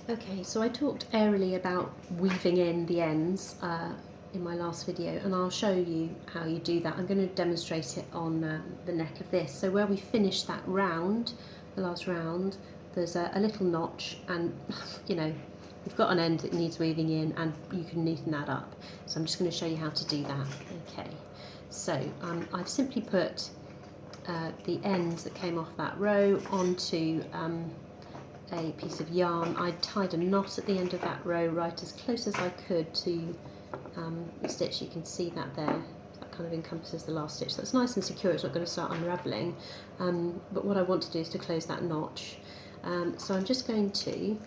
Okay, so I talked airily about weaving in the ends in my last video, and I'll show you how you do that. I'm going to demonstrate it on the neck of this. So where we finish that round, the last round, there's a little notch, and you know, you've got an end that needs weaving in, and you can neaten that up. So I'm just going to show you how to do that. Okay, so I've simply put the ends that came off that row onto a piece of yarn. I tied a knot at the end of that row right as close as I could to the stitch. You can see that there. That kind of encompasses the last stitch. So it's nice and secure, it's not going to start unravelling. But what I want to do is to close that notch. So I'm just going to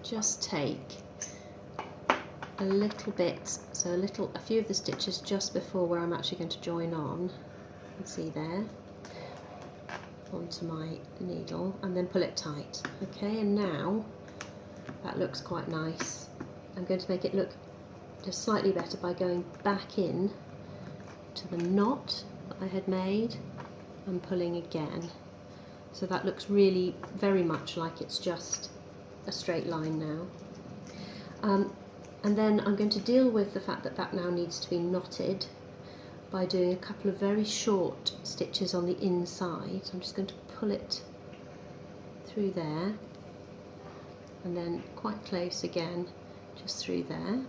just take a little bit, so a few of the stitches just before where I'm actually going to join on. You can see there, onto my needle, and then pull it tight. Okay, and now that looks quite nice. I'm going to make it look just slightly better by going back in to the knot that I had made and pulling again. So that looks really very much like it's just a straight line now. And then I'm going to deal with the fact that that now needs to be knotted by doing a couple of very short stitches on the inside. So I'm just going to pull it through there, and then quite close again, just through there.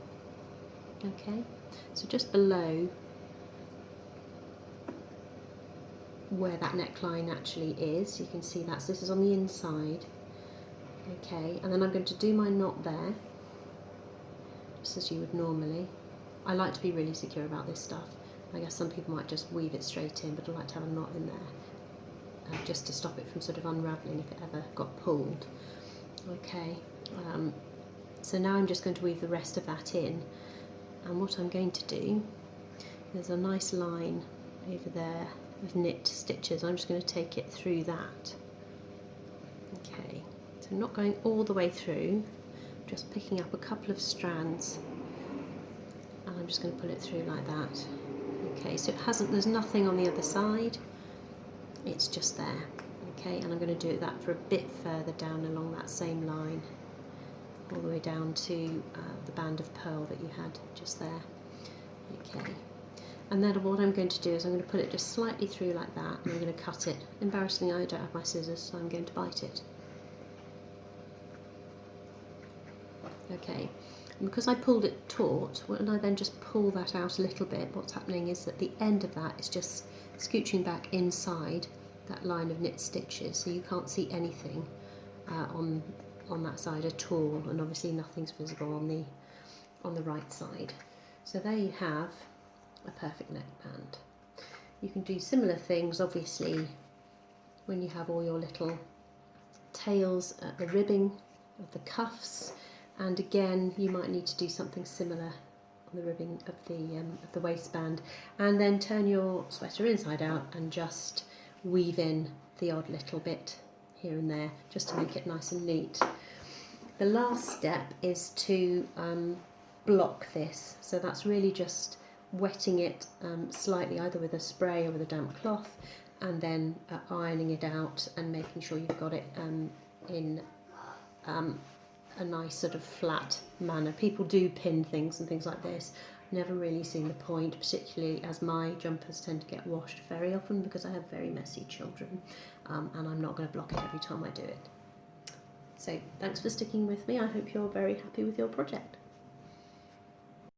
Okay, so just below where that neckline actually is, you can see that. So this is on the inside. Okay, and then I'm going to do my knot there, just as you would normally. I like to be really secure about this stuff. I guess some people might just weave it straight in, but I like to have a knot in there, just to stop it from sort of unravelling if it ever got pulled. Okay, so now I'm just going to weave the rest of that in, and what I'm going to do, there's a nice line over there of knit stitches. I'm just going to take it through that. Okay, so I'm not going all the way through, just picking up a couple of strands, and I'm just going to pull it through like that. Okay, so there's nothing on the other side, it's just there. Okay, and I'm going to do that for a bit further down along that same line, all the way down to the band of pearl that you had just there. Okay, and then what I'm going to do is I'm going to put it just slightly through like that, and I'm going to cut it. Embarrassingly, I don't have my scissors, so I'm going to bite it. Okay, and because I pulled it taut, when I then just pull that out a little bit, what's happening is that the end of that is just scooching back inside that line of knit stitches, so you can't see anything on that side at all, and obviously nothing's visible on the right side. So there you have a perfect neckband. You can do similar things obviously when you have all your little tails at the ribbing of the cuffs, and again you might need to do something similar on the ribbing of the waistband, and then turn your sweater inside out and just weave in the odd little bit here and there just to make it nice and neat. The last step is to block this, so that's really just wetting it slightly, either with a spray or with a damp cloth, and then ironing it out and making sure you've got it in a nice sort of flat manner. People do pin things and things like this. Never really seen the point, particularly as my jumpers tend to get washed very often because I have very messy children, and I'm not going to block it every time I do it. So thanks for sticking with me. I hope you're very happy with your project.